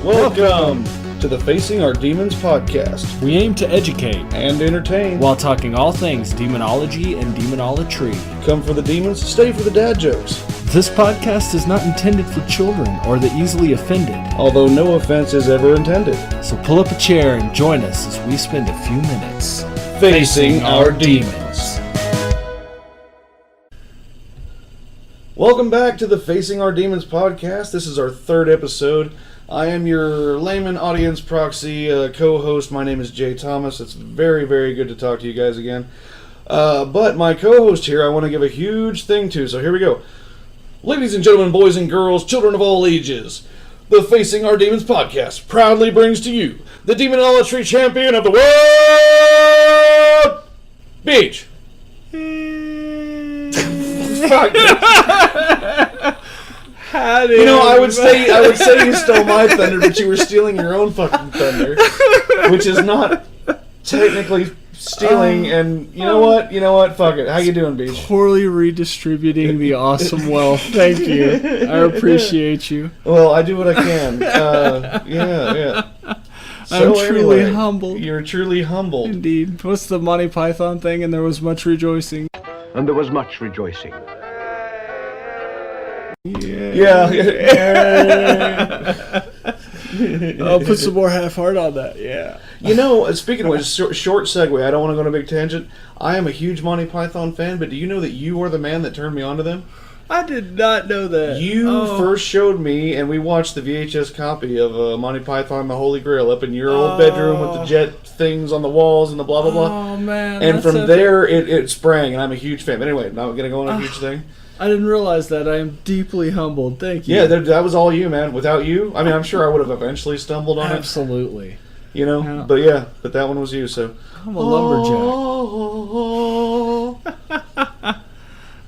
Welcome to the Facing Our Demons podcast. We aim to educate And entertain. while talking all things demonology and demonolatry. Come for the demons, stay for the dad jokes. This podcast is not intended for children or the easily offended. Although no offense is ever intended. So pull up a chair and join us as we spend a few minutes Facing our demons. Welcome back to the Facing Our Demons podcast. This is our third episode. I am your layman audience proxy co-host. My name is Jay Thomas. It's very, very good to talk to you guys again. But my co-host here, I want to give a huge thing to. So here we go. Ladies and gentlemen, boys and girls, children of all ages, the Facing Our Demons podcast proudly brings to you the demonolatry champion of the world, Beach. Fuck. You know, I would say you stole my thunder, but you were stealing your own fucking thunder, which is not technically stealing. And you know what? Fuck it. How you doing, Beach? Poorly redistributing the awesome wealth. Thank you. I appreciate you. Well, I do what I can. Yeah. I'm truly humbled. You're truly humbled. Indeed. What's the Monty Python thing? And there was much rejoicing. And there was much rejoicing. Yeah. I'll put some more half-heart on that, yeah. You know, speaking of which, short segue, I don't want to go on a big tangent. I am a huge Monty Python fan, but do you know that you are the man that turned me on to them? I did not know that. You first showed me, and we watched the VHS copy of Monty Python and the Holy Grail up in your old bedroom with the jet things on the walls and the blah, blah, blah. Oh, man. And from there, it sprang, and I'm a huge fan. But anyway, not going to go on a huge thing. I didn't realize that. I am deeply humbled. Thank you. Yeah, that was all you, man. Without you, I mean, I'm sure I would have eventually stumbled on Absolutely. it. You know? Yeah. But that one was you, so. I'm a lumberjack.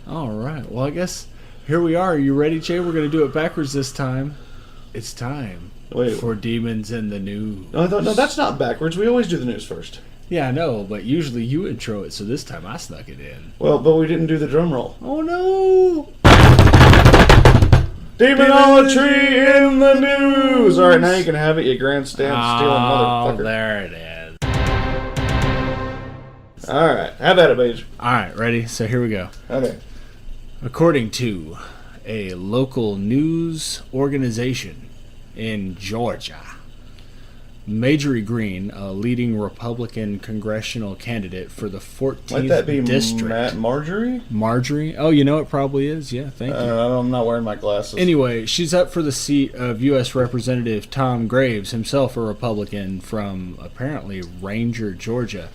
All right. Well, I guess here we are. Are you ready, Jay? We're going to do it backwards this time. It's time for Demons in the News. No, that's not backwards. We always do the news first. Yeah, I know, but usually you intro it, so this time I snuck it in. Well, but we didn't do the drum roll. Oh, no! Demonolatry in the news! Alright, now you can have it, you grandstand stealing motherfucker. Oh, there it is. Alright, have at it, Paige. Alright, ready? So here we go. Okay. According to a local news organization in Georgia, Marjorie Greene, a leading Republican congressional candidate for the 14th Might that be district. Marjorie? Marjorie? Oh, you know it probably is. Yeah, thank you. I'm not wearing my glasses. Anyway, she's up for the seat of U.S. Representative Tom Graves, himself a Republican from, apparently, Ranger, Georgia.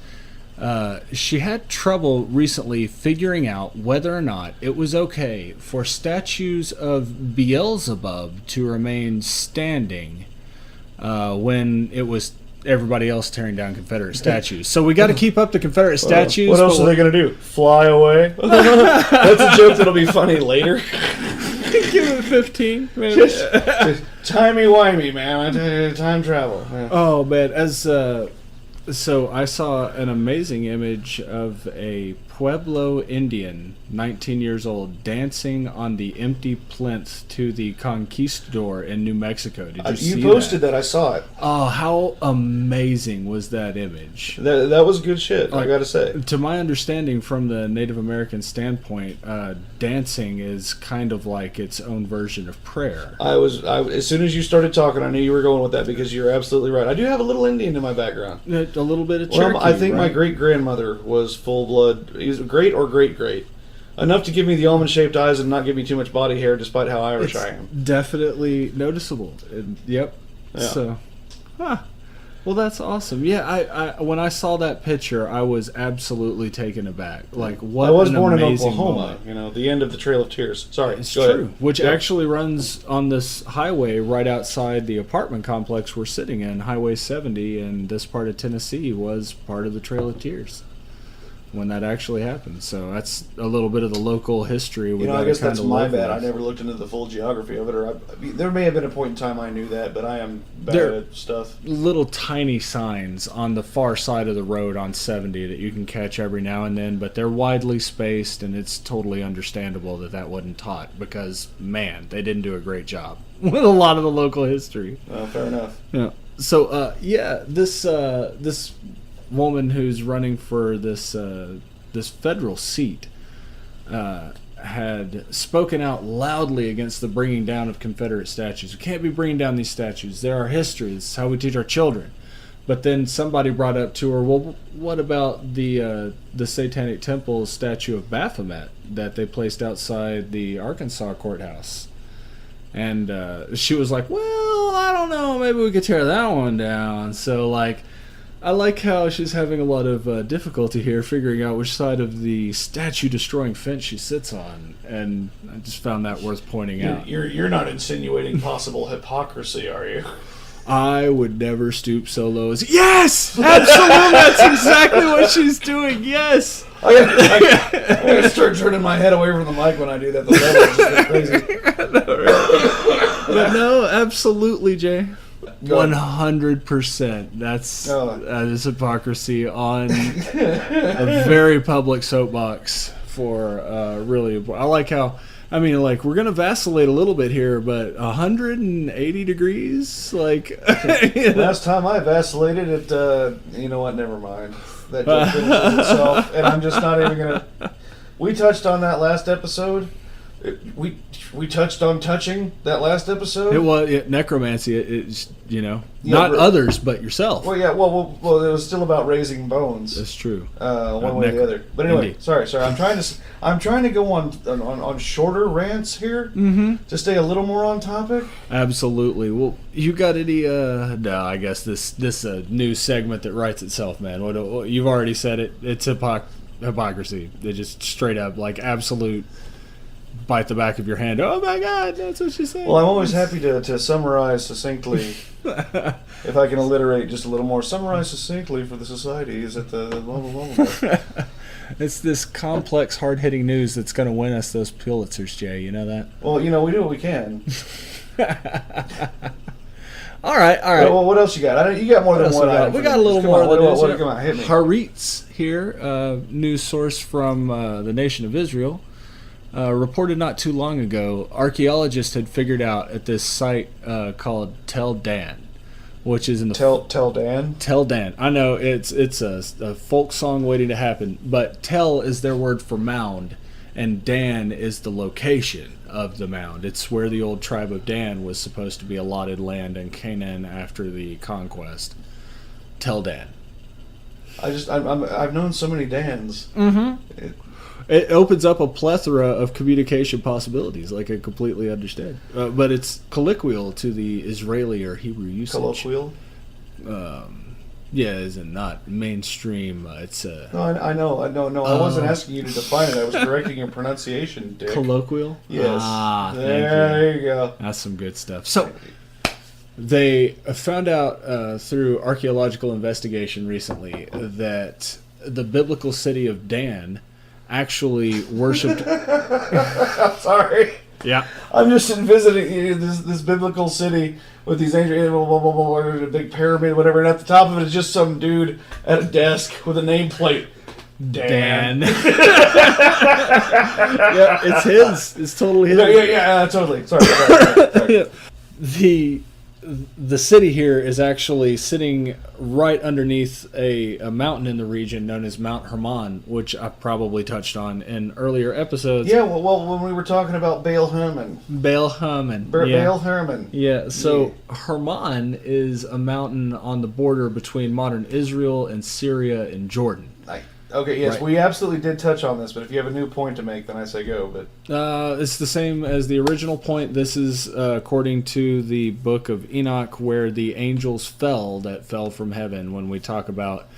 She had trouble recently figuring out whether or not it was okay for statues of Beelzebub to remain standing when it was everybody else tearing down Confederate statues. So we got to keep up the Confederate statues. What else are they going to do? Fly away? That's a joke that'll be funny later. Give it 15 just timey-wimey, man. Time travel. Yeah. Oh, man. So I saw an amazing image of a Pueblo Indian, 19 years old, dancing on the empty plinth to the Conquistador in New Mexico. Did you see that? You posted that. I saw it. Oh, how amazing was that image? That was good shit, I gotta say. To my understanding, from the Native American standpoint, dancing is kind of like its own version of prayer. As soon as you started talking, I knew you were going with that because you're absolutely right. I do have a little Indian in my background. A little bit of Cherokee, I think right? my great-grandmother was full-blood. Is great or great-great. Enough to give me the almond-shaped eyes and not give me too much body hair, despite how Irish I am. Definitely noticeable. Yep. Yeah. So, well, that's awesome. Yeah, I when I saw that picture, I was absolutely taken aback. Like, what? I was born in amazing Oklahoma. moment. The end of the Trail of Tears. Sorry, it's go true. ahead. Which actually runs on this highway right outside the apartment complex we're sitting in, Highway 70, and this part of Tennessee was part of the Trail of Tears. when that actually happened. So that's a little bit of the local history. I guess that's my bad. I never looked into the full geography of it. There may have been a point in time I knew that, but I am bad at stuff. Little tiny signs on the far side of the road on 70 that you can catch every now and then, but they're widely spaced, and it's totally understandable that wasn't taught because, man, they didn't do a great job with a lot of the local history. Fair enough. Yeah. So, this woman who's running for this federal seat had spoken out loudly against the bringing down of Confederate statues. We can't be bringing down these statues. They're our history. This is how we teach our children. But then somebody brought up to her, well, what about the Satanic Temple statue of Baphomet that they placed outside the Arkansas courthouse? And she was like, well, I don't know. Maybe we could tear that one down. So, I like how she's having a lot of difficulty here figuring out which side of the statue-destroying fence she sits on, and I just found that worth pointing out. You're not insinuating possible hypocrisy, are you? I would never stoop so low as... Yes! Absolutely! That's exactly what she's doing, yes! I'm going to start turning my head away from the mic when I do that. The level just gets crazy. But no, absolutely, Jay. 100%. That is hypocrisy on a very public soapbox for really. I like how. I mean, we're gonna vacillate a little bit here, but 180 degrees, Last time I vacillated, you know what? Never mind. That joke finishes itself, and I'm just not even gonna. We touched on that last episode. We touched on touching that last episode. It was necromancy. It's not others but yourself. Well, yeah. Well, it was still about raising bones. That's true. One way or the other. But anyway, Indeed. sorry. I'm trying to go on shorter rants here to stay a little more on topic. Absolutely. Well, you got any? No, I guess this new segment that writes itself, man. What you've already said it. It's hypocrisy. They just straight up absolute. Bite the back of your hand. Oh my God, that's what she said. Well, I'm always happy to summarize succinctly. If I can alliterate just a little more, summarize succinctly for the society is at the blah. It's this complex, hard-hitting news that's going to win us those Pulitzers, Jay. You know that? Well, we do what we can. All right. Well, what else you got? You got more than one item. We got a little more. Come on, hit me. Haaretz here, news source from the nation of Israel. Reported not too long ago, archaeologists had figured out at this site called Tel Dan, which is in the Tel Dan. Tel Dan. I know it's a folk song waiting to happen, but Tel is their word for mound, and Dan is the location of the mound. It's where the old tribe of Dan was supposed to be allotted land in Canaan after the conquest. Tel Dan. I've known so many Dans. Mm-hmm. It opens up a plethora of communication possibilities, I completely understand. But it's colloquial to the Israeli or Hebrew usage. Colloquial? Is it not mainstream? It's No, I know. No, I wasn't asking you to define it. I was correcting your pronunciation, Dick. Colloquial? Yes. There you go. That's some good stuff. So, they found out through archaeological investigation recently that the biblical city of Dan actually worshipped. I'm sorry. Yeah. I'm just visiting this biblical city with these ancient, a big pyramid, whatever, and at the top of it is just some dude at a desk with a nameplate. Dan. Yeah, it's his. It's totally his. Yeah, totally. Sorry. The city here is actually sitting right underneath a mountain in the region known as Mount Hermon, which I probably touched on in earlier episodes. Yeah, well, when we were talking about Baal Hermon. Baal Hermon. Baal Hermon. Yeah, so Hermon is a mountain on the border between modern Israel and Syria and Jordan. Okay, yes, right. We absolutely did touch on this, but if you have a new point to make, then I say go. But it's the same as the original point. This is according to the book of Enoch, where the angels fell from heaven when we talk about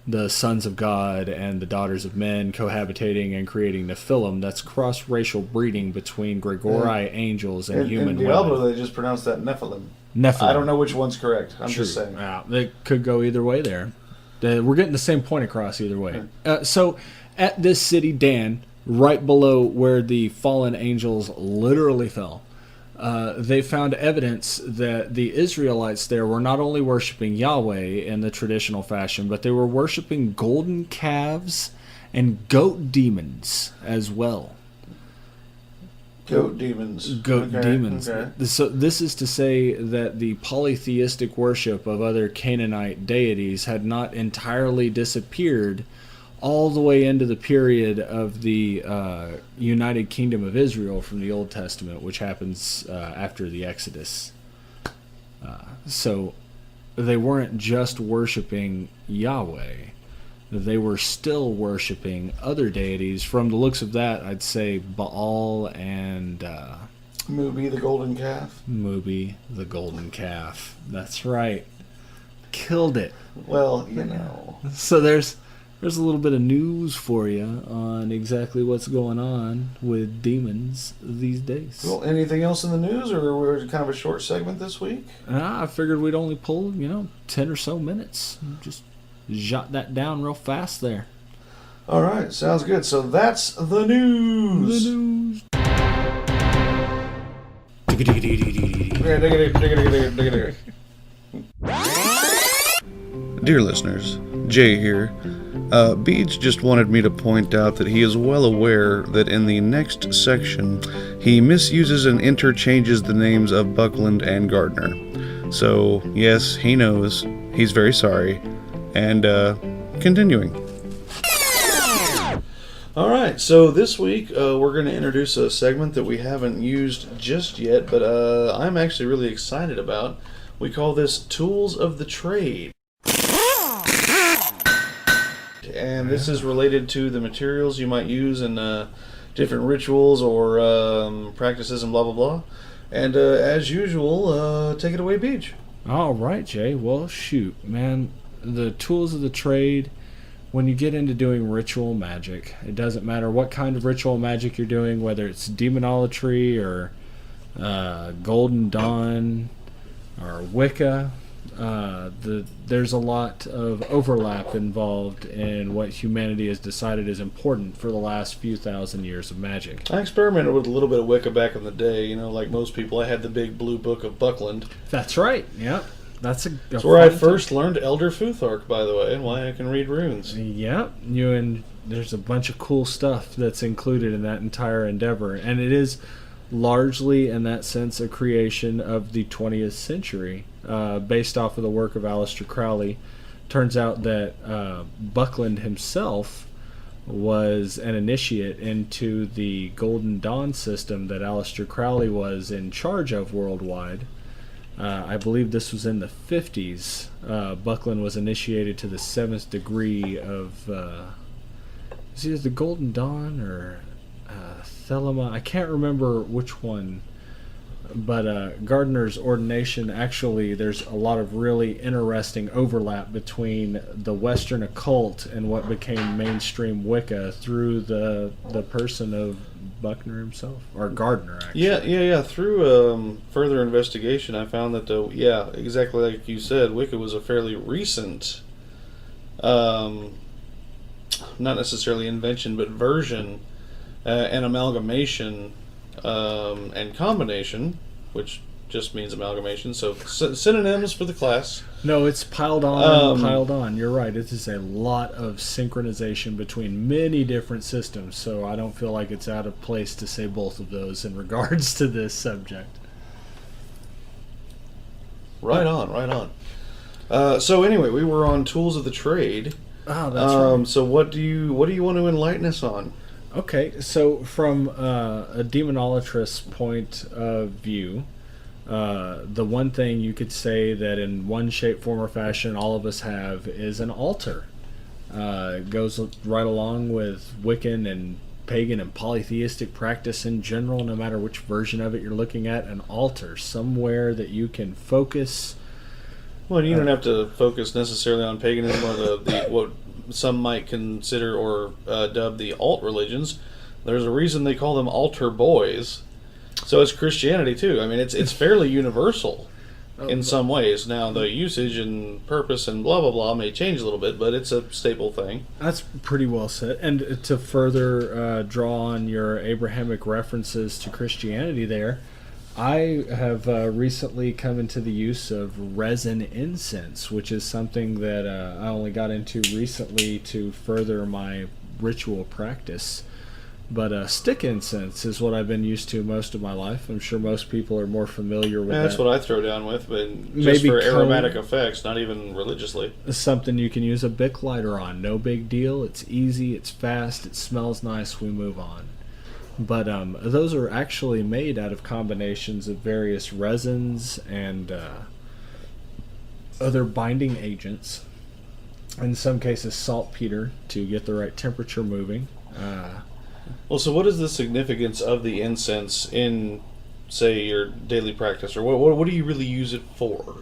the sons of God and the daughters of men cohabitating and creating Nephilim. That's cross-racial breeding between Gregori angels and human in Diablo, women. they just pronounced that Nephilim. Nephilim. I don't know which one's correct. I'm just saying. It could go either way there. We're getting the same point across either way. So At this city, Dan, right below where the fallen angels literally fell, they found evidence that the Israelites there were not only worshiping Yahweh in the traditional fashion, but they were worshiping golden calves and goat demons as well. Goat demons. Goat Okay, demons. okay. So this is to say that the polytheistic worship of other Canaanite deities had not entirely disappeared all the way into the period of the United Kingdom of Israel from the Old Testament, which happens after the Exodus. So they weren't just worshiping Yahweh. They were still worshiping other deities. From the looks of that, I'd say Baal and Mubi, the golden calf. Mubi, the golden calf. That's right. Killed it. Well, you know. So there's a little bit of news for you on exactly what's going on with demons these days. Well, anything else in the news, or we're kind of a short segment this week? I figured we'd only pull, 10 or so minutes. Just jot that down real fast there. All right, sounds good. So that's the news. The news. Dear listeners, Jay here. Beach just wanted me to point out that he is well aware that in the next section, he misuses and interchanges the names of Buckland and Gardner. So, yes, he knows. He's very sorry. And, continuing. Alright, so this week we're going to introduce a segment that we haven't used just yet, but I'm actually really excited about. We call this Tools of the Trade. And this is related to the materials you might use in different rituals or practices and blah blah blah. And as usual, take it away, Beach. All right, Jay. Well, shoot, man. The tools of the trade, when you get into doing ritual magic, it doesn't matter what kind of ritual magic you're doing, whether it's demonolatry or Golden Dawn or Wicca. There's a lot of overlap involved in what humanity has decided is important for the last few thousand years of magic. I experimented with a little bit of Wicca back in the day. Like most people, I had the big blue book of Buckland. That's right. Yep. That's where I first learned Elder Futhark, by the way, and why I can read runes. Yep. There's a bunch of cool stuff that's included in that entire endeavor, and it is largely, in that sense, a creation of the 20th century, based off of the work of Aleister Crowley. Turns out that Buckland himself was an initiate into the Golden Dawn system that Aleister Crowley was in charge of worldwide. I believe this was in the 50s. Buckland was initiated to the 7th degree of... is it the Golden Dawn or Thelema? I can't remember which one. But Gardner's ordination, actually, there's a lot of really interesting overlap between the Western occult and what became mainstream Wicca through the person of Buckner himself, or Gardner, actually. Yeah. Through further investigation, I found that, exactly like you said, Wicca was a fairly recent, not necessarily invention, but version and amalgamation and combination, which just means amalgamation. So synonyms for the class. No, it's piled on and piled on. You're right. It is a lot of synchronization between many different systems, so I don't feel like it's out of place to say both of those in regards to this subject. Right on. So anyway, we were on tools of the trade. Oh, that's right. So what do you want to enlighten us on? Okay, so from a demonolatrous point of view, the one thing you could say that in one shape, form, or fashion all of us have is an altar. It goes right along with Wiccan and pagan and polytheistic practice in general, no matter which version of it you're looking at, an altar, somewhere that you can focus. Well, you don't have to focus necessarily on paganism or the what some might consider or dub the alt religions. There's a reason they call them altar boys. So it's Christianity too. I mean, it's fairly universal. in some ways. Now, the usage and purpose and blah, blah, blah may change a little bit, but it's a staple thing. That's pretty well said. And to further draw on your Abrahamic references to Christianity there, I have recently come into the use of resin incense, which is something that I only got into recently to further my ritual practice. But stick incense is what I've been used to most of my life. I'm sure most people are more familiar with that. That's what I throw down with, but just Maybe for aromatic effects, not even religiously. Something you can use a Bic lighter on. No big deal. It's easy. It's fast. It smells nice. We move on. But those are actually made out of combinations of various resins and other binding agents. In some cases, saltpeter to get the right temperature moving. Well, so what is the significance of the incense in, say, your daily practice, or what do you really use it for?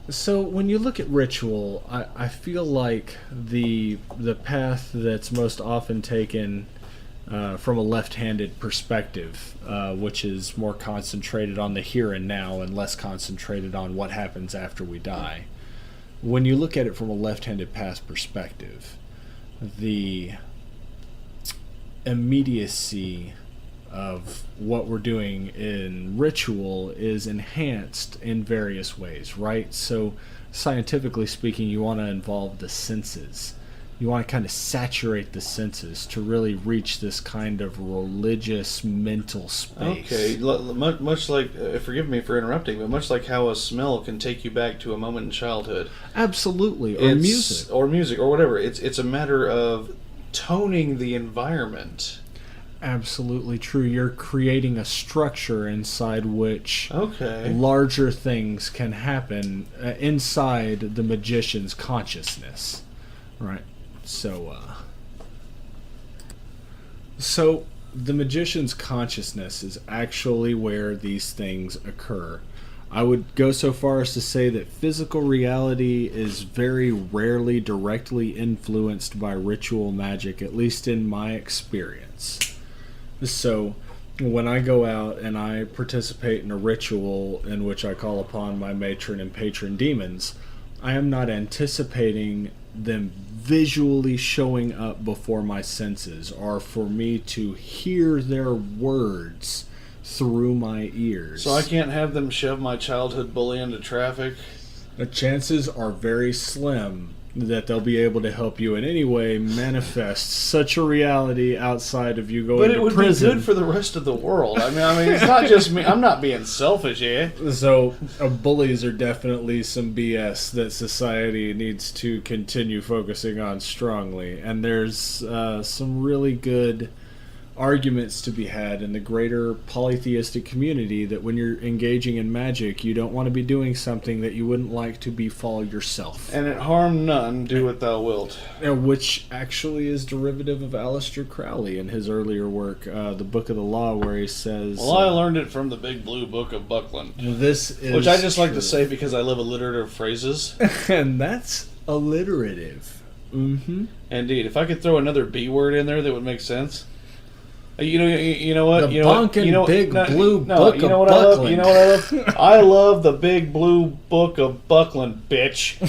So when you look at ritual, I feel like the path that's most often taken from a left-handed perspective, which is more concentrated on the here and now and less concentrated on what happens after we die. When you look at it from a left-handed path perspective, the immediacy of what we're doing in ritual is enhanced in various ways, right? So scientifically speaking, you want to involve the senses. You want to kind of saturate the senses to really reach this kind of religious mental space. Okay, much like, forgive me for interrupting, but much like how a smell can take you back to a moment in childhood. Absolutely, or music. Or music, or whatever. It's a matter of toning the environment. Absolutely true. You're creating a structure inside which larger things can happen inside the magician's consciousness. Right. So the magician's consciousness is actually where these things occur. I would go so far as to say that physical reality is very rarely directly influenced by ritual magic, at least in my experience. So when I go out and I participate in a ritual in which I call upon my matron and patron demons, I am not anticipating them visually showing up before my senses, or for me to hear their words through my ears. So I can't have them shove my childhood bully into traffic? The chances are very slim that they'll be able to help you in any way manifest such a reality outside of you going to prison. But it would be good for the rest of the world. I mean, it's not just me. I'm not being selfish, yeah? So, bullies are definitely some BS that society needs to continue focusing on strongly. And there's some really good arguments to be had in the greater polytheistic community that when you're engaging in magic, you don't want to be doing something that you wouldn't like to befall yourself. And it harm none, do what thou wilt. Which actually is derivative of Aleister Crowley in his earlier work, the Book of the Law, where he says... Well, I learned it from the Big Blue Book of Buckland. This is which I just like to say because I live alliterative phrases. And that's alliterative. Mm-hmm. Indeed. If I could throw another B word in there that would make sense... You know what? Big Blue Book of Buckland. I love? You know what I love? I love the Big Blue Book of Buckland, bitch.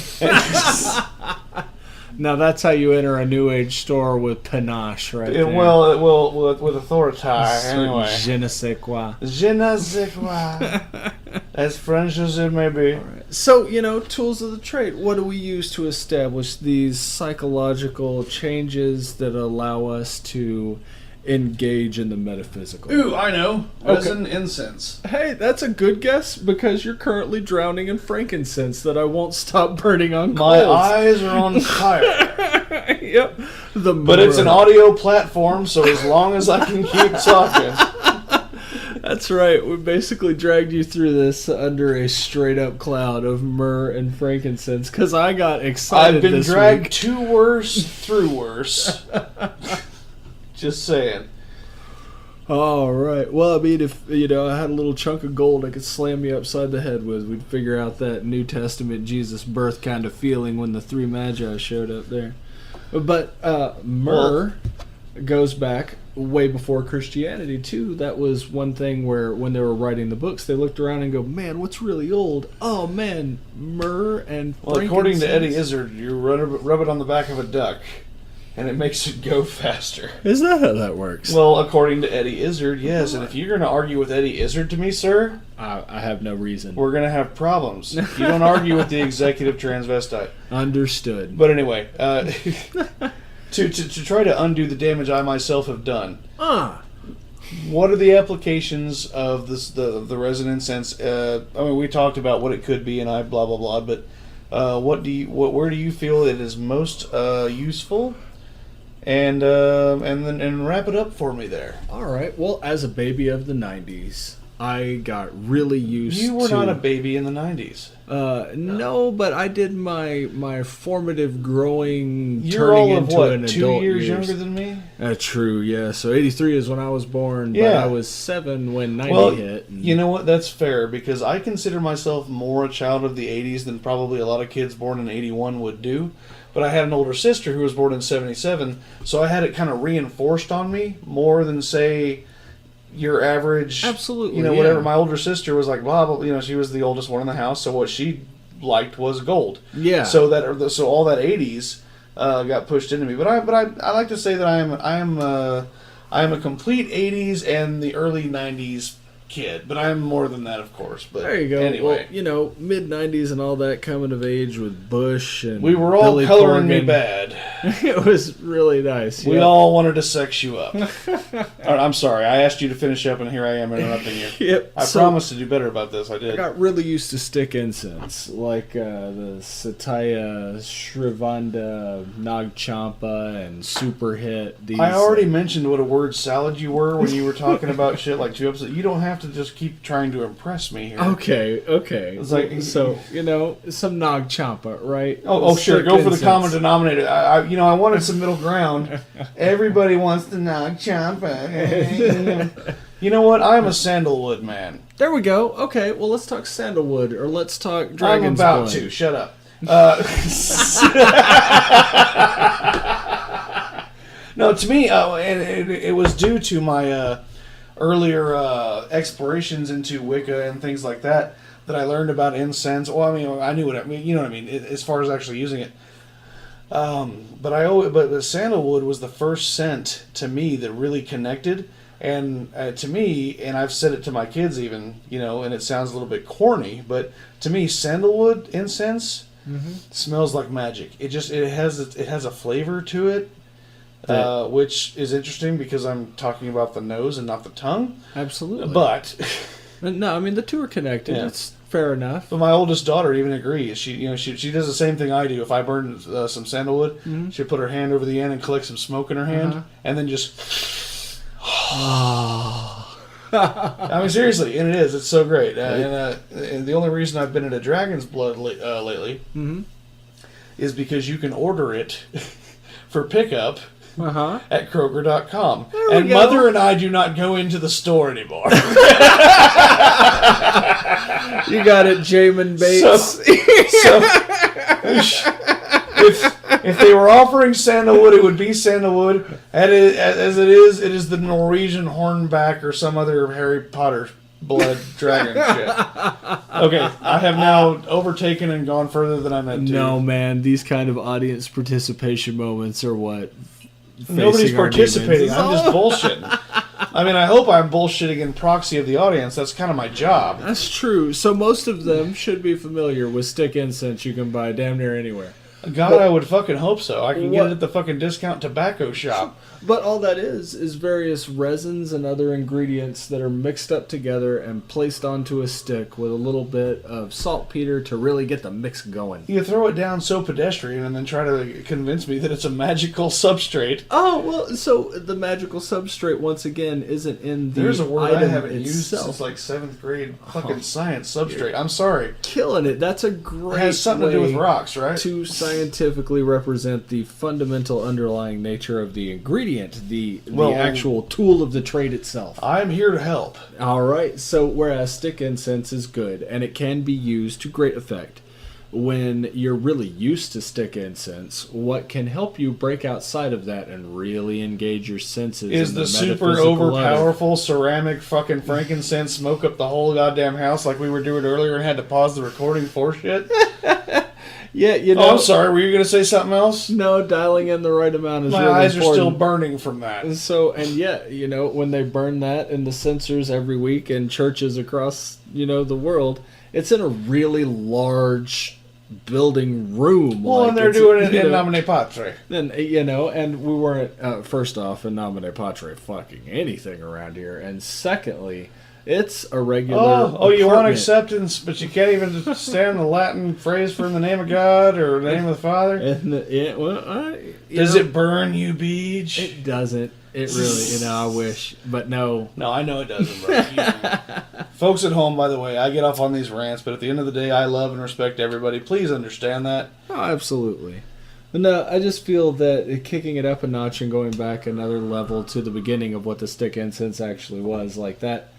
Now that's how you enter a New Age store with panache, right there. Well, with authority, anyway. Je ne sais quoi. Je ne sais quoi. As French as it may be. Right. So, tools of the trade. What do we use to establish these psychological changes that allow us to engage in the metaphysical? Ooh, I know. Resin incense. Hey, that's a good guess because you're currently drowning in frankincense that I won't stop burning on coals. My eyes are on fire. Yep. But it's an audio platform, so as long as I can keep talking. That's right. We basically dragged you through this under a straight-up cloud of myrrh and frankincense because I got excited this week. I've been dragged to worse through worse. Just saying. All right. Well, I mean, if I had a little chunk of gold I could slam you upside the head with, we'd figure out that New Testament Jesus birth kind of feeling when the three magi showed up there. But myrrh goes back way before Christianity too. That was one thing where when they were writing the books, they looked around and go, "Man, what's really old? Oh man, myrrh and Well, according to frankincense." Eddie Izzard, you rub it on the back of a duck, and it makes it go faster. Is that how that works? Well, according to Eddie Izzard, yes. And if you're going to argue with Eddie Izzard to me, sir, I have no reason. we're going to have problems. You don't argue with the executive transvestite. Understood. But anyway, to try to undo the damage I myself have done. What are the applications of this the resin incense? I mean, we talked about what it could be, and I blah blah blah. But where do you feel it is most useful? And then wrap it up for me there. All right. Well, as a baby of the '90s, I got really used to... You were not a baby in the 90s. No, but I did my formative growing, You're turning all of into what, an 2 adult years younger than me? True, yeah. So 83 is when I was born, but Yeah. I was 7 when 90 hit. And... You know what? That's fair, because I consider myself more a child of the 80s than probably a lot of kids born in 81 would do. But I had an older sister who was born in 77, so I had it kind of reinforced on me more than, say, your average... Absolutely, You know, yeah. whatever. My older sister was like, blah, blah, you know, she was the oldest one in the house, so what she liked was gold. Yeah. So all that 80s got pushed into me. But I like to say that I am a complete 80s and the early 90s kid, but I'm more than that, of course. But There you go. Anyway, Well, you know, mid 90s and all that coming of age with Bush and we were all Billy coloring me Corgan. bad. It was really nice. We yeah. all wanted to sex you up. All right, I'm sorry. I asked you to finish up, and here I am interrupting you. Yep. I So, promised to do better about this. I I did. got really used to stick incense, like the Satya, Shrivanda, Nag Champa, and Super Hit. These, I already mentioned what a word salad you were when you were talking about shit like 2 episodes. You don't have to just keep trying to impress me here. Okay. It's like- So, you know, some Nag Champa, right? Oh, sure. Stick Go for the incense. common denominator. I wanted some middle ground. Everybody wants the Nag Champa. You know what? I'm a sandalwood man. There we go. Okay, well, let's talk sandalwood, or let's talk dragon's I'm about blood. to. Shut up. No, to me, and it was due to my earlier explorations into Wicca and things like that I learned about incense. Well, I mean, I knew what I mean. You know what I mean, as far as actually using it. But sandalwood was the first scent to me that really connected, and to me, and I've said it to my kids even, you know, and it sounds a little bit corny, but to me, sandalwood incense smells like magic. It has a flavor to it, which is interesting because I'm talking about the nose and not the tongue. Absolutely. But No, I mean, the two are connected. Yeah. It's fair enough. But my oldest daughter even agrees. She does the same thing I do. If I burn some sandalwood, she'll put her hand over the end and collect some smoke in her hand, and then just. I mean, seriously, and it is. It's so great. And the only reason I've been into Dragon's Blood lately is because you can order it for pickup at Kroger.com. And go. Mother and I do not go into the store anymore. You got it, Jamin Bates. If they were offering sandalwood, it would be sandalwood. As it is the Norwegian hornback or some other Harry Potter blood dragon shit. Okay, I have now overtaken and gone further than I meant to. No, man, these kind of audience participation moments are what. Nobody's facing our participating. demons. I'm just bullshitting. I mean, I hope I'm bullshitting in proxy of the audience. That's kind of my job. That's true. So most of them should be familiar with stick incense you can buy damn near anywhere. God, I would fucking hope so. I can get it at the fucking discount tobacco shop. But all that is various resins and other ingredients that are mixed up together and placed onto a stick with a little bit of saltpeter to really get the mix going. You throw it down so pedestrian and then try to convince me that it's a magical substrate. Oh, well, so the magical substrate, once again, isn't in the There's a word I item haven't used itself. since like 7th grade. Fucking science substrate. I'm sorry. Killing it. That's a great It has something to do with way rocks, right? to scientifically represent the fundamental underlying nature of the ingredient, the actual tool of the trade itself. I'm here to help. All right. So whereas stick incense is good and it can be used to great effect, when you're really used to stick incense, what can help you break outside of that and really engage your senses is the super overpowerful ceramic fucking frankincense smoke up the whole goddamn house like we were doing earlier and had to pause the recording for shit? Yeah, you know. Oh, I'm sorry. Were you going to say something else? No, dialing in the right amount is My really eyes important. are still burning from that. So, and yeah, you know, when they burn that in the censers every week in churches across, you know, the world, it's in a really large building room. Well, and they're doing it in nomine patre. Then, you know, and we weren't, first off, in nomine patre fucking anything around here. And secondly, it's a regular Oh, you want acceptance, but you can't even stand the Latin phrase for in the name of God or the name of the Father? And Does it burn you, Beach? It doesn't. It really, you know, I wish. But no. No, I know it doesn't, bro. Folks at home, by the way, I get off on these rants, but at the end of the day, I love and respect everybody. Please understand that. Oh, absolutely. But no, I just feel that kicking it up a notch and going back another level to the beginning of what the stick incense actually was, like that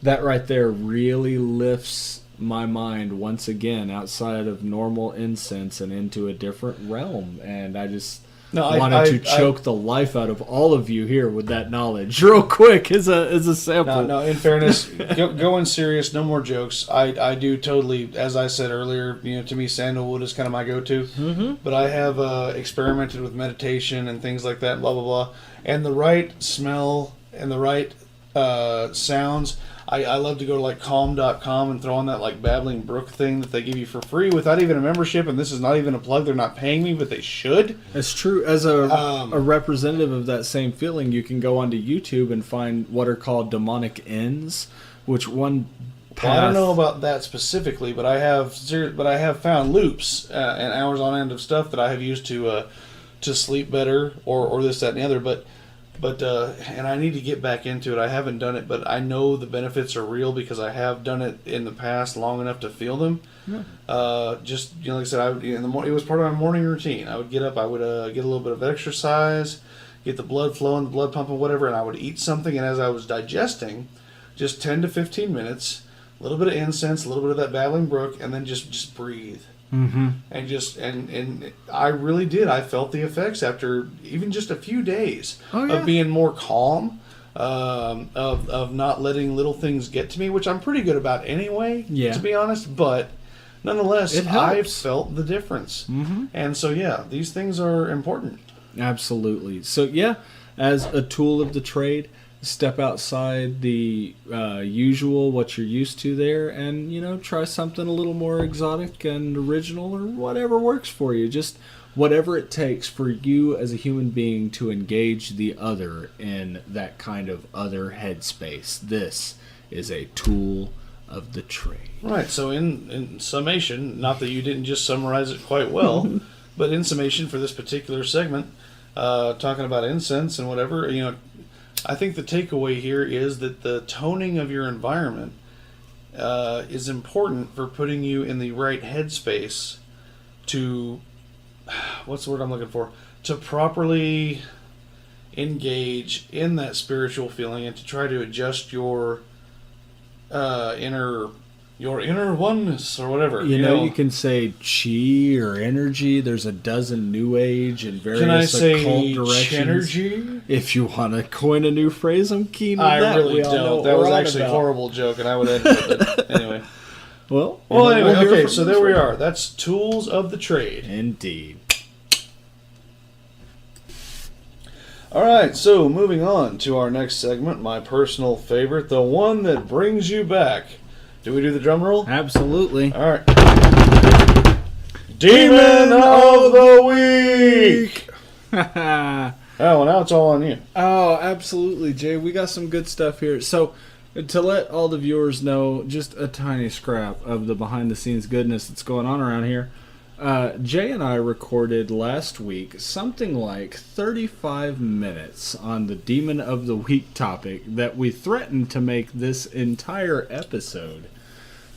right there really lifts my mind once again outside of normal incense and into a different realm. And I just wanted to choke the life out of all of you here with that knowledge real quick as a sample. No, in fairness, going serious, no more jokes. I do totally, as I said earlier, you know, to me sandalwood is kind of my go-to. Mm-hmm. But I have experimented with meditation and things like that, blah, blah, blah. And the right smell and the right sounds. I love to go to like calm.com and throw on that like babbling brook thing that they give you for free without even a membership, and this is not even a plug. They're not paying me, but they should. It's true. As a representative of that same feeling, you can go onto YouTube and find what are called demonic ends, which one path... Well, I don't know about that specifically, but I have found loops and hours on end of stuff that I have used to sleep better or this, that, and the other, but and I need to get back into it. I haven't done it, but I know the benefits are real because I have done it in the past long enough to feel them. Yeah. Just, you know, like I said, it was part of my morning routine. I would get up, I would get a little bit of exercise, get the blood flowing, the blood pumping, whatever, and I would eat something. And as I was digesting, just 10 to 15 minutes, a little bit of incense, a little bit of that babbling brook, and then just breathe. Mm-hmm. And I really did. I felt the effects after even just a few days of being more calm, of not letting little things get to me, which I'm pretty good about anyway, to be honest. But nonetheless, I felt the difference. Mm-hmm. And so, yeah, these things are important. Absolutely. So, yeah, as a tool of the trade, step outside the usual, what you're used to there, and, you know, try something a little more exotic and original or whatever works for you. Just whatever it takes for you as a human being to engage the other in that kind of other headspace. This is a tool of the trade. Right. So in summation, not that you didn't just summarize it quite well, but in summation for this particular segment, talking about incense and whatever, you know, I think the takeaway here is that the toning of your environment is important for putting you in the right headspace to, what's the word I'm looking for? To properly engage in that spiritual feeling and to try to adjust your inner oneness or whatever. You know, you can say chi or energy. There's a dozen new age and various occult directions. Chinergy? If you want to coin a new phrase, I'm keen with that. I really don't. That was actually a horrible joke, and I would end it. But anyway. Well, anyway, okay, so there we are. That's tools of the trade. Indeed. All right, so moving on to our next segment, my personal favorite, the one that brings you back. Do we do the drum roll? Absolutely. All right. Demon of the Week! Oh, well, now it's all on you. Oh, absolutely, Jay. We got some good stuff here. So, to let all the viewers know just a tiny scrap of the behind-the-scenes goodness that's going on around here, Jay and I recorded last week something like 35 minutes on the Demon of the Week topic that we threatened to make this entire episode.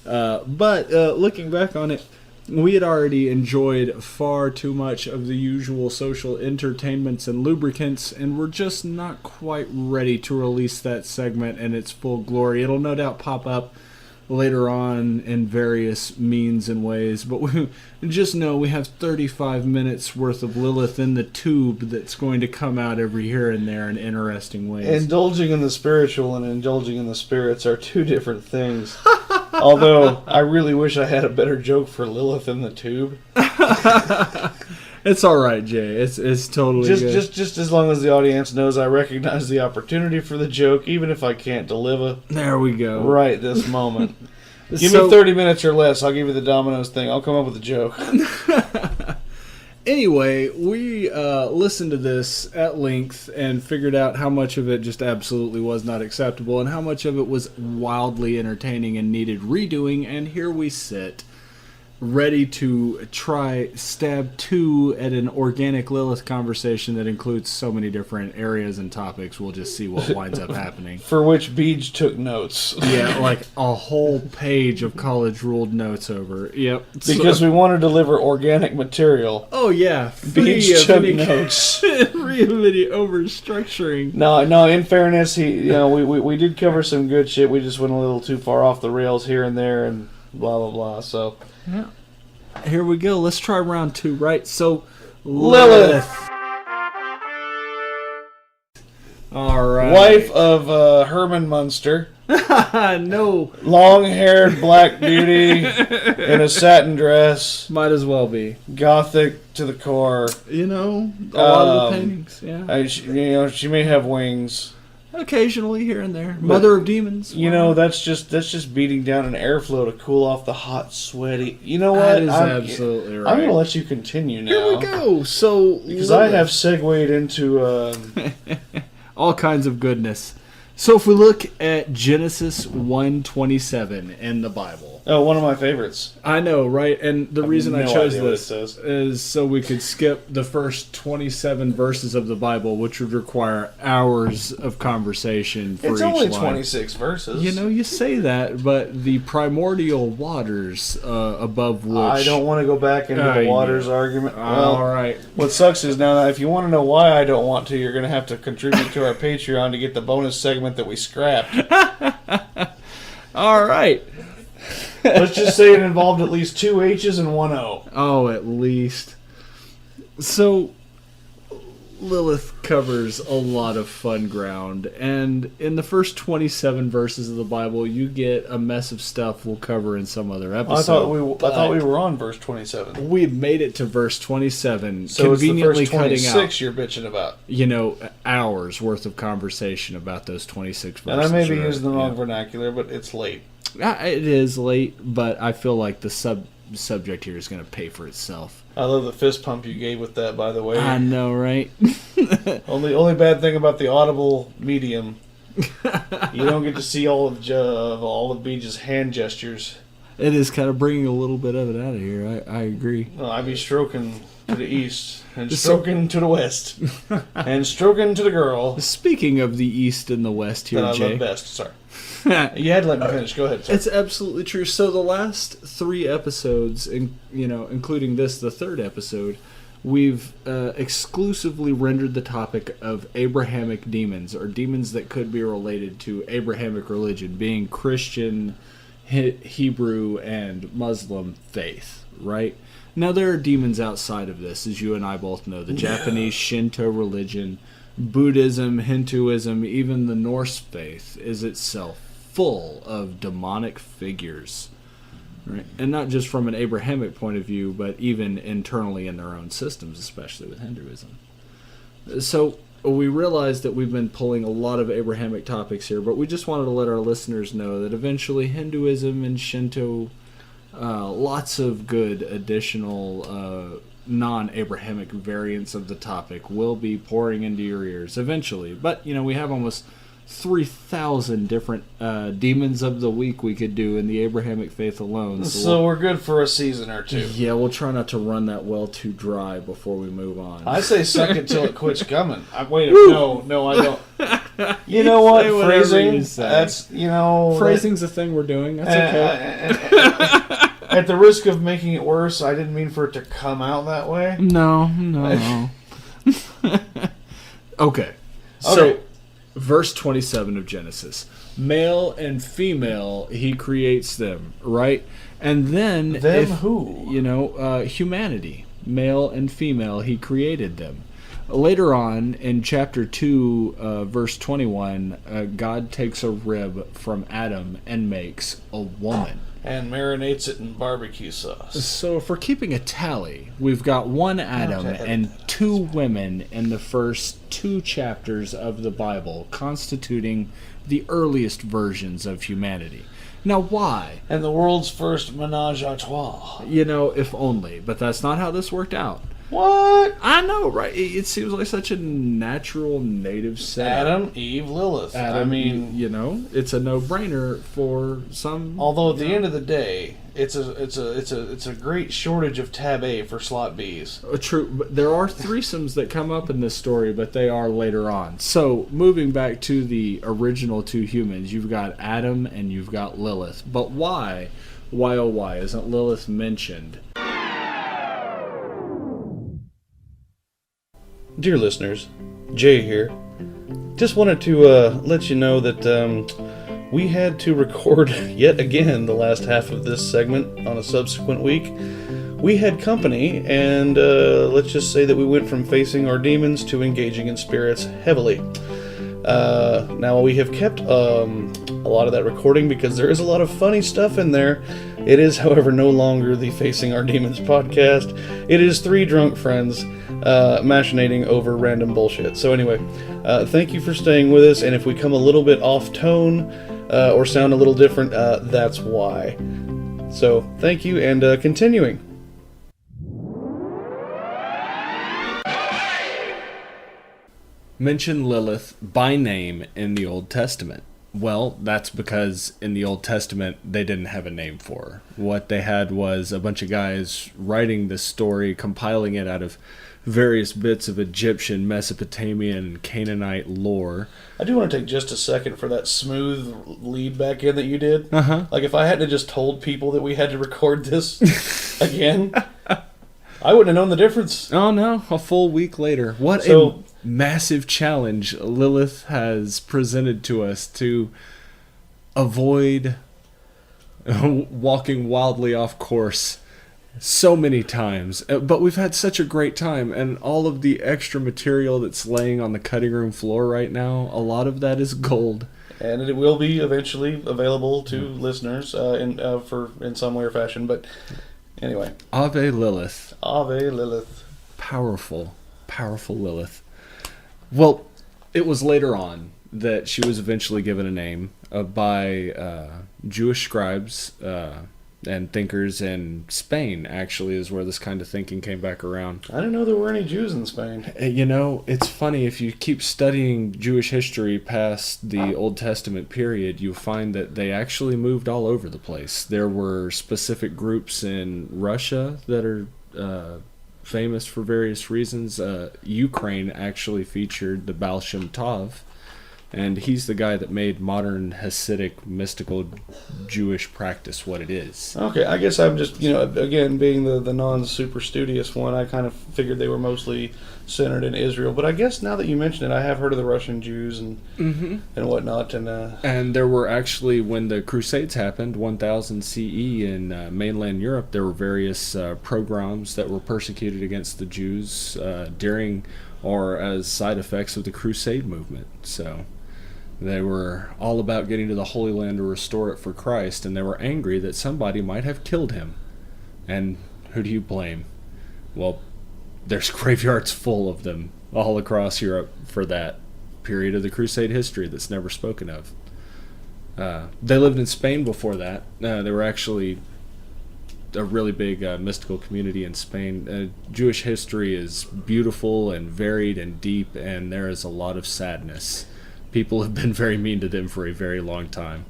But looking back on it, we had already enjoyed far too much of the usual social entertainments and lubricants, and we're just not quite ready to release that segment in its full glory. It'll no doubt pop up later on in various means and ways. But we just know we have 35 minutes worth of Lilith in the tube that's going to come out every here and there in interesting ways. Indulging in the spiritual and indulging in the spirits are two different things. Although, I really wish I had a better joke for Lilith in the tube. It's all right, Jay. It's totally good. Just as long as the audience knows I recognize the opportunity for the joke, even if I can't deliver. There we go. Right this moment. Give me 30 minutes or less. I'll give you the Domino's thing. I'll come up with a joke. Anyway, we listened to this at length and figured out how much of it just absolutely was not acceptable and how much of it was wildly entertaining and needed redoing. And here we sit, ready to try stab 2 at an organic Lilith conversation that includes so many different areas and topics. We'll just see what winds up happening. For which Beej took notes. Yeah, like a whole page of college-ruled notes over. Yep. Because we want to deliver organic material. Oh, yeah. Beej took notes. Free of any overstructuring. No, in fairness, we did cover some good shit. We just went a little too far off the rails here and there and blah, blah, blah. So... yeah. Here we go. Let's try round 2, right? So, Lilith. All right. Wife of Herman Munster. No. Long-haired black beauty in a satin dress. Might as well be. Gothic to the core. A lot of the paintings, yeah. She may have wings. Occasionally, here and there. Mother of Demons. That's just beating down an airflow to cool off the hot, sweaty. You know what? That is absolutely right. I'm going to let you continue now. Here we go. So, because I have segued into all kinds of goodness. So if we look at Genesis 1:27 in the Bible. Oh, one of my favorites. I know, right? And the reason I chose this says. is so we could skip the first 27 verses of the Bible, which would require hours of conversation for it's each only line. 26 verses. You say that, but the primordial waters above which... I don't want to go back into the waters argument. Well, all right. What sucks is now, if you want to know why I don't want to, you're going to have to contribute to our Patreon to get the bonus segment that we scrapped. All right. Let's just say it involved at least 2 H's and 1 O. Oh, at least. So, Lilith covers a lot of fun ground, and in the first 27 verses of the Bible, you get a mess of stuff we'll cover in some other episode. I thought we were on verse 27. We made it to verse 27, so conveniently it's the first 26 cutting out, you're bitching about. Hours worth of conversation about those 26 verses. And I may be using the wrong vernacular, but it's late. It is late, but I feel like the subject here is going to pay for itself. I love the fist pump you gave with that, by the way. I know, right? Only bad thing about the audible medium, you don't get to see all of Beej's hand gestures. It is kind of bringing a little bit of it out of here. I agree. Well, I be stroking to the east, and stroking to the west, and stroking to the girl. Speaking of the east and the west here, that I Jay. love best. Sorry. You had to let me finish. Go ahead. Sorry. It's absolutely true. So the last 3 episodes, including this, the 3rd episode, we've exclusively rendered the topic of Abrahamic demons, or demons that could be related to Abrahamic religion, being Christian, Hebrew, and Muslim faith, right? Now, there are demons outside of this, as you and I both know. The Japanese Shinto religion, Buddhism, Hinduism, even the Norse faith is itself full of demonic figures, right? And not just from an Abrahamic point of view, but even internally in their own systems, especially with Hinduism. So we realized that we've been pulling a lot of Abrahamic topics here, but we just wanted to let our listeners know that eventually Hinduism and Shinto, lots of good additional non-Abrahamic variants of the topic will be pouring into your ears eventually. But, we have almost 3,000 different demons of the week we could do in the Abrahamic faith alone. So we're good for a season or 2. Yeah, we'll try not to run that well too dry before we move on. I say suck it till it quits coming. No, I don't. You know what? Phrasing. That's, Phrasing's a thing we're doing. That's okay. At the risk of making it worse, I didn't mean for it to come out that way. No. Okay. So, verse 27 of Genesis. Male and female, he creates them, right? And then who? Humanity, male and female, he created them. Later on, in chapter 2, verse 21, God takes a rib from Adam and makes a woman. And marinates it in barbecue sauce. So if we're keeping a tally, we've got one Adam and two women in the first 2 chapters of the Bible, constituting the earliest versions of humanity. Now, why? And the world's first menage a trois. If only. But that's not how this worked out. What? I know, right? It seems like such a natural native setup. Adam, Eve, Lilith. It's a no-brainer for some. Although at the end of the day, it's a great shortage of tab A for slot Bs. True, but there are threesomes that come up in this story, but they are later on. So moving back to the original 2 humans, you've got Adam and you've got Lilith. But why? Why oh why isn't Lilith mentioned? Dear listeners, Jay here. Just wanted to let you know that we had to record yet again the last half of this segment on a subsequent week. We had company, and let's just say that we went from facing our demons to engaging in spirits heavily. Now, we have kept a lot of that recording because there is a lot of funny stuff in there. It is, however, no longer the Facing Our Demons podcast. It is 3 drunk friends machinating over random bullshit. So anyway, thank you for staying with us, and if we come a little bit off tone or sound a little different, that's why. So thank you, and continuing. Mention Lilith by name in the Old Testament. Well, that's because in the Old Testament, they didn't have a name for her. What they had was a bunch of guys writing this story, compiling it out of various bits of Egyptian, Mesopotamian, Canaanite lore. I do want to take just a second for that smooth lead back in that you did. Uh-huh. Like, if I hadn't just told people that we had to record this again, I wouldn't have known the difference. Oh, no. A full week later. What a massive challenge Lilith has presented to us to avoid walking wildly off course so many times. But we've had such a great time, and all of the extra material that's laying on the cutting room floor right now, a lot of that is gold. And it will be eventually available to listeners in some way or fashion. But anyway. Ave Lilith. Ave Lilith. Powerful, powerful Lilith. Well, it was later on that she was eventually given a name by Jewish scribes and thinkers in Spain, actually, is where this kind of thinking came back around. I didn't know there were any Jews in Spain. It's funny, if you keep studying Jewish history past the Old Testament period, you'll find that they actually moved all over the place. There were specific groups in Russia that are famous for various reasons. Ukraine actually featured the Baal Shem Tov, and he's the guy that made modern Hasidic mystical Jewish practice what it is. Okay, I guess I'm just, again, being the non-super studious one, I kind of figured they were mostly centered in Israel. But I guess now that you mention it, I have heard of the Russian Jews and whatnot. And there were actually, when the Crusades happened, 1000 CE in mainland Europe, there were various pogroms that were persecuted against the Jews during or as side effects of the Crusade movement. So they were all about getting to the Holy Land to restore it for Christ, and they were angry that somebody might have killed him. And who do you blame? Well, there's graveyards full of them all across Europe for that period of the Crusade history that's never spoken of. They lived in Spain before that. They were actually a really big mystical community in Spain. Jewish history is beautiful and varied and deep, and there is a lot of sadness. People have been very mean to them for a very long time.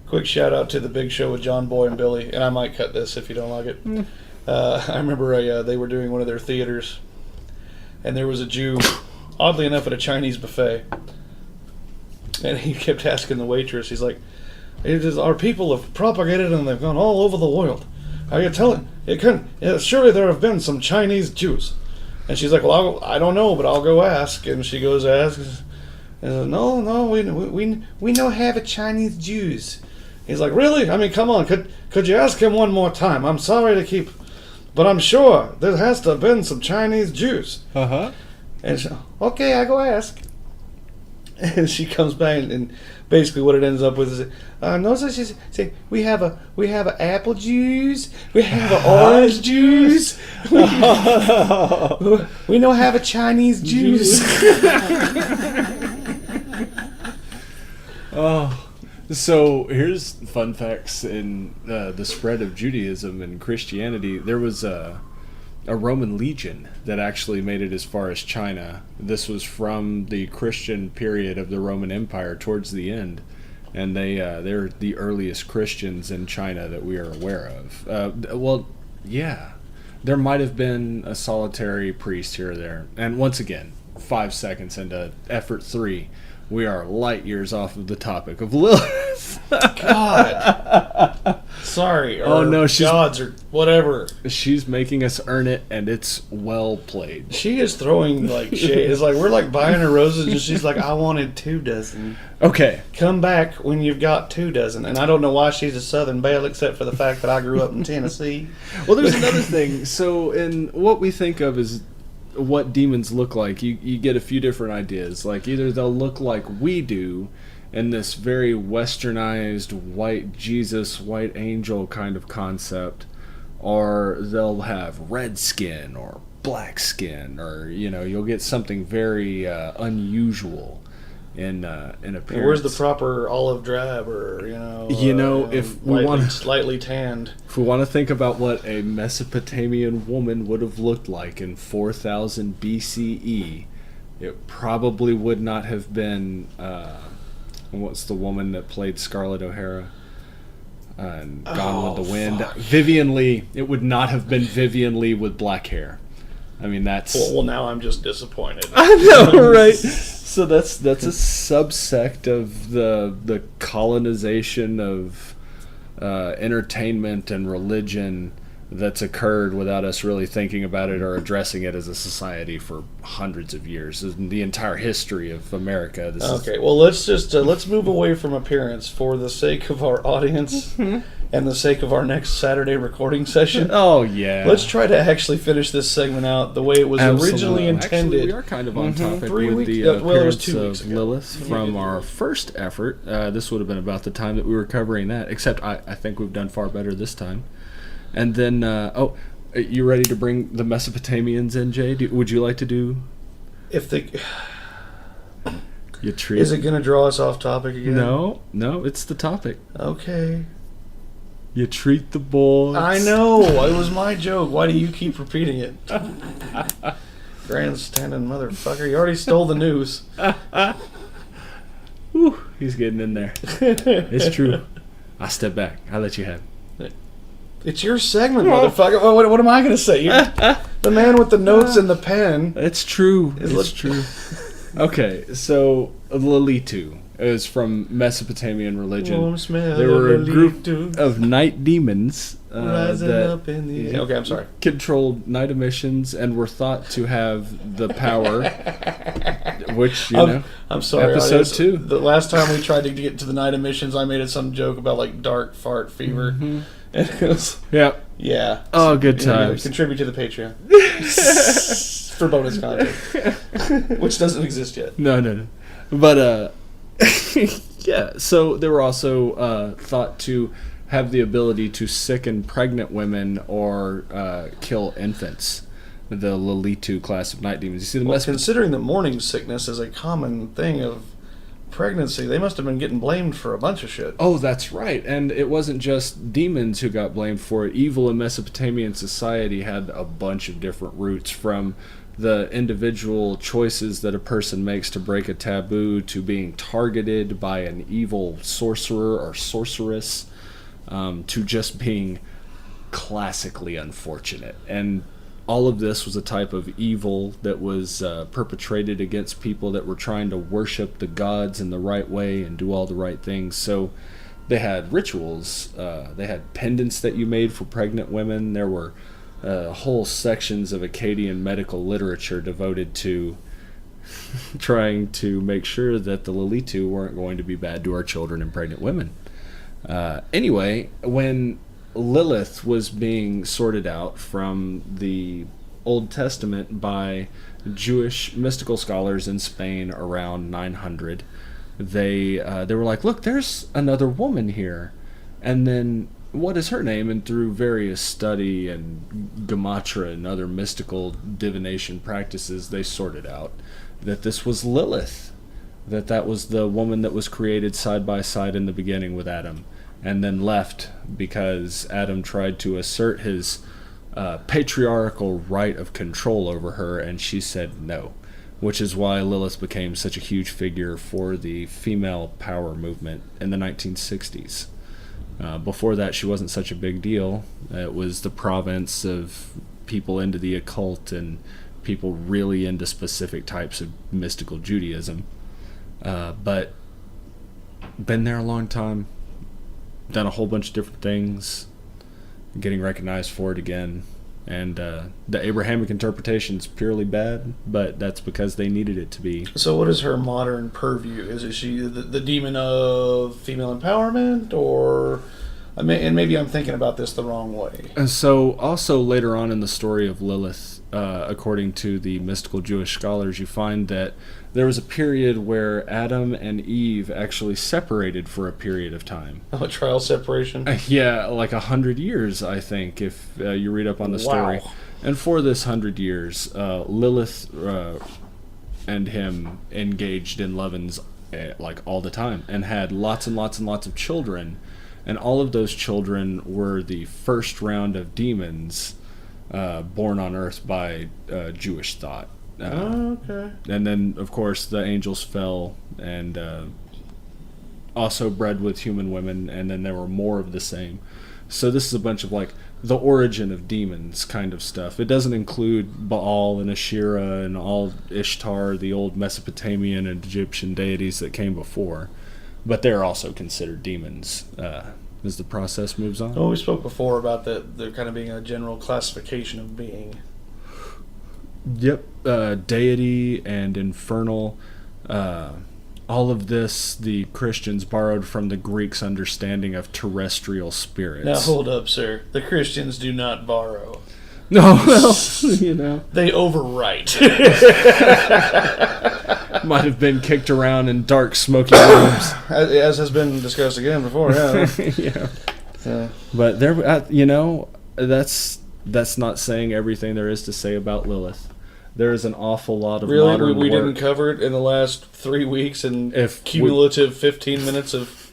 Quick shout out to The Big Show with John Boy and Billy, and I might cut this if you don't like it. I remember they were doing one of their theaters, and there was a Jew, oddly enough, at a Chinese buffet, and he kept asking the waitress, he's like, our people have propagated and they've gone all over the world. Are you telling? Surely there have been some Chinese Jews. And she's like, well, I don't know, but I'll go ask. And she goes asks, No, we don't have a Chinese Jews. He's like, really? I mean, come on, could you ask him one more time? I'm sorry to keep, but I'm sure there has to have been some Chinese Jews. And she, okay, I go ask. And she comes back, and basically what it ends up with is, no, so she say we have a apple juice, we have a orange juice, we don't have a Chinese juice. Oh, so here's fun facts in the spread of Judaism and Christianity. There was a Roman legion that actually made it as far as China. This was from the Christian period of the Roman Empire towards the end, and they're the earliest Christians in China that we are aware of. There might have been a solitary priest here or there. And once again, 5 seconds into effort 3, we are light years off of the topic of Lilith. God. Sorry. Oh, no, she's... gods or whatever. She's making us earn it, and it's well played. She is throwing, like, shade. It's like, we're, like, buying her roses, and she's like, I wanted 2 dozen. Okay. Come back when you've got 2 dozen. And I don't know why she's a Southern belle, except for the fact that I grew up in Tennessee. Well, there's another thing. So, in what we think of as what demons look like, you get a few different ideas. Like, either they'll look like we do in this very westernized white Jesus, white angel kind of concept, or they'll have red skin or black skin, or you'll get something very unusual in appearance. Where's the proper olive drab, or if we want slightly tanned? If we want to think about what a Mesopotamian woman would have looked like in 4000 BCE, it probably would not have been. What's the woman that played Scarlett O'Hara and Gone with the Wind? Fuck. Vivian Leigh. It would not have been Vivian Leigh with black hair. I mean, that's... Well, now I'm just disappointed. I know, right? So that's a subsect of the colonization of entertainment and religion that's occurred without us really thinking about it or addressing it as a society for hundreds of years. In the entire history of America. Well, let's just let's move away from appearance for the sake of our audience and the sake of our next Saturday recording session. Oh, yeah. Let's try to actually finish this segment out the way it was originally intended. Actually, we are kind of on topic 3 with weeks, the it was appearance 2 weeks of ago. Lilith from our first effort. This would have been about the time that we were covering that, except I think we've done far better this time. And then, you ready to bring the Mesopotamians in, Jay? Would you like to do... If they... You treat... Is it going to draw us off topic again? No, it's the topic. Okay. You treat the boys. I know. It was my joke. Why do you keep repeating it? Grandstanding motherfucker. You already stole the news. Whew, he's getting in there. It's true. I step back. I let you have it. It's your segment, motherfucker. What am I going to say? The man with the notes and the pen. It's true. It's true. Okay, so Lilith is from Mesopotamian religion. There were a group of night demons up in the air. Okay, I'm sorry. Controlled night emissions and were thought to have the power, which, I'm sorry. episode 2. The last time we tried to get to the night emissions, I made some joke about, like, dark fart fever. Mm-hmm. And it was... Yeah. Oh, good times. Contribute to the Patreon. For bonus content. Which doesn't exist yet. No. But, yeah, so they were also thought to have the ability to sicken pregnant women or kill infants. The Lilith class of night demons. You see, considering that morning sickness is a common thing of pregnancy, they must have been getting blamed for a bunch of shit. Oh, that's right. And it wasn't just demons who got blamed for it. Evil in Mesopotamian society had a bunch of different roots, from the individual choices that a person makes to break a taboo to being targeted by an evil sorcerer or sorceress, to just being classically unfortunate. And all of this was a type of evil that was perpetrated against people that were trying to worship the gods in the right way and do all the right things. So they had rituals. They had pendants that you made for pregnant women. There were whole sections of Akkadian medical literature devoted to trying to make sure that the Lilitu weren't going to be bad to our children and pregnant women. Anyway, when Lilith was being sorted out from the Old Testament by Jewish mystical scholars in Spain around 900, they were like, look, there's another woman here. And then, what is her name? And through various study and gematria and other mystical divination practices, they sorted out that this was Lilith, that was the woman that was created side by side in the beginning with Adam, and then left because Adam tried to assert his patriarchal right of control over her, and she said no, which is why Lilith became such a huge figure for the female power movement in the 1960s. Before that, she wasn't such a big deal. It was the province of people into the occult and people really into specific types of mystical Judaism. But been there a long time, done a whole bunch of different things, getting recognized for it again. And the Abrahamic interpretation is purely bad, but that's because they needed it to be. So what is her modern purview? Is she the demon of female empowerment, or... and maybe I'm thinking about this the wrong way. And so also later on in the story of Lilith, according to the mystical Jewish scholars, you find that there was a period where Adam and Eve actually separated for a period of time. Oh, a trial separation? Yeah, like 100 years, I think, if you read up on the story. Wow. And for this 100 years, Lilith and him engaged in lovins like all the time and had lots and lots and lots of children. And all of those children were the first round of demons born on Earth by Jewish thought. Okay. And then, of course, the angels fell and also bred with human women, and then there were more of the same. So this is a bunch of, like, the origin of demons kind of stuff. It doesn't include Baal and Asherah and all Ishtar, the old Mesopotamian and Egyptian deities that came before. But they're also considered demons as the process moves on. Oh, we spoke before about there kind of being a general classification of being. Yep. Deity and infernal. All of this, the Christians borrowed from the Greeks' understanding of terrestrial spirits. Now, hold up, sir. The Christians do not borrow. No, well, you know. They overwrite. Might have been kicked around in dark, smoky rooms. As has been discussed again before, yeah. Yeah. So. But there, you know, that's not saying everything there is to say about Lilith. There is an awful lot of modern Really? We work. didn't cover it in the last 3 weeks and If cumulative 15 minutes of...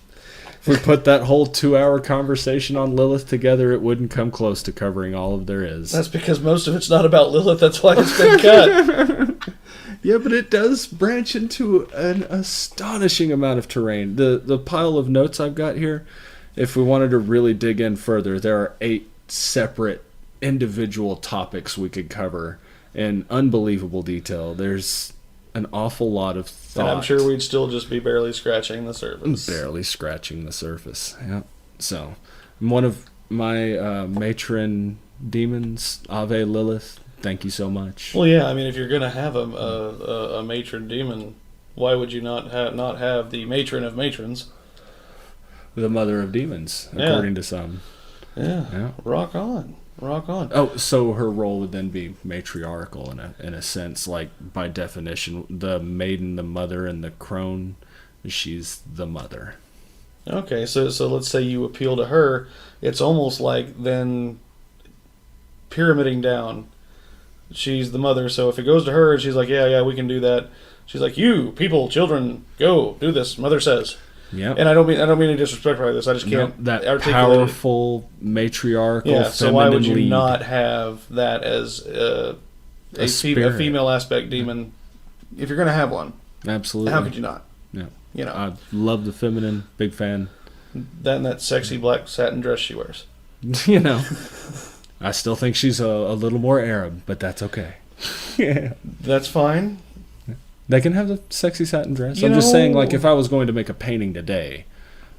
If we put that whole 2-hour conversation on Lilith together, it wouldn't come close to covering all of there is. That's because most of it's not about Lilith. That's why it's been cut. Yeah, but it does branch into an astonishing amount of terrain. The pile of notes I've got here, if we wanted to really dig in further, there are 8 separate individual topics we could cover in unbelievable detail. There's an awful lot of thought. And I'm sure we'd still just be barely scratching the surface. Barely scratching the surface, yeah. So, one of my matron demons, Ave Lilith, thank you so much. Well, yeah, I mean, if you're going to have a matron demon, why would you not have the matron of matrons? The mother of demons, according to some. Yeah. Rock on. Oh, so her role would then be matriarchal in a sense, like by definition, the maiden, the mother, and the crone, she's the mother. Okay, so let's say you appeal to her, it's almost like then pyramiding down. She's the mother, so if it goes to her and she's like, yeah, we can do that. She's like, you people, children, go do this. Mother says. Yeah, and I don't mean to disrespect her like this. I just can't that articulate powerful matriarchal. Yeah. So why would you lead. not have that as a female aspect demon if you're going to have one? Absolutely. How could you not? Yeah. You know, I love the feminine. Big fan. That and that sexy black satin dress she wears. You know, I still think she's a little more Arab, but that's okay. Yeah. That's fine. They can have the sexy satin dress. I'm just saying, like, if I was going to make a painting today,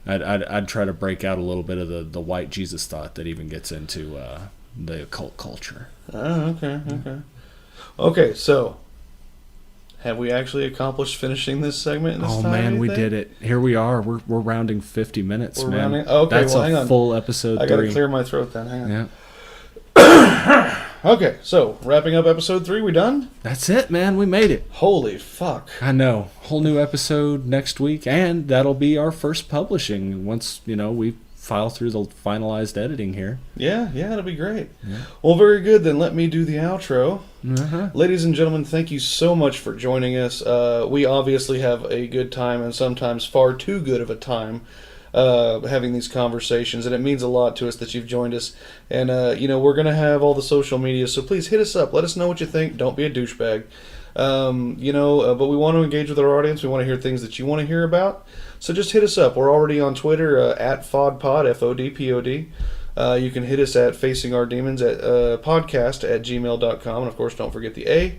I'd try to break out a little bit of the white Jesus thought that even gets into the occult culture. Oh, okay. Okay, so Have we actually accomplished finishing this segment in this Oh time? man, we anything? did it. Here we are. We're rounding 50 minutes, We're man. rounding. Okay, That's well, hang a on. full episode I gotta 3. clear my throat then. Hang on. Yeah. Okay, so wrapping up episode 3. We done? That's it, man. We made it. Holy fuck! I know. Whole new episode next week, and that'll be our first publishing once, we file through the finalized editing here. Yeah, it'll be great. Yeah. Well, very good. Then let me do the outro. Uh-huh. Ladies and gentlemen, thank you so much for joining us. We obviously have a good time, and sometimes far too good of a time, having these conversations, and it means a lot to us that you've joined us. And we're going to have all the social media, so please hit us up. Let us know what you think. Don't be a douchebag. But we want to engage with our audience. We want to hear things that you want to hear about. So just hit us up. We're already on Twitter at FODPod, FODPOD. You can hit us at Facing Our Demons at podcast@gmail.com. And of course, don't forget the A.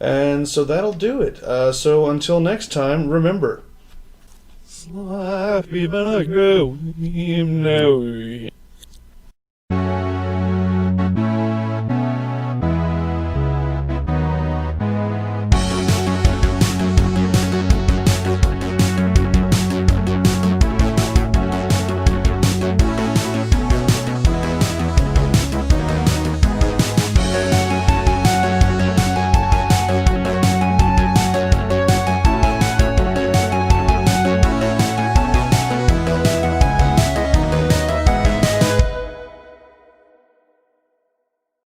And so that'll do it. So until next time, remember. Life even a go,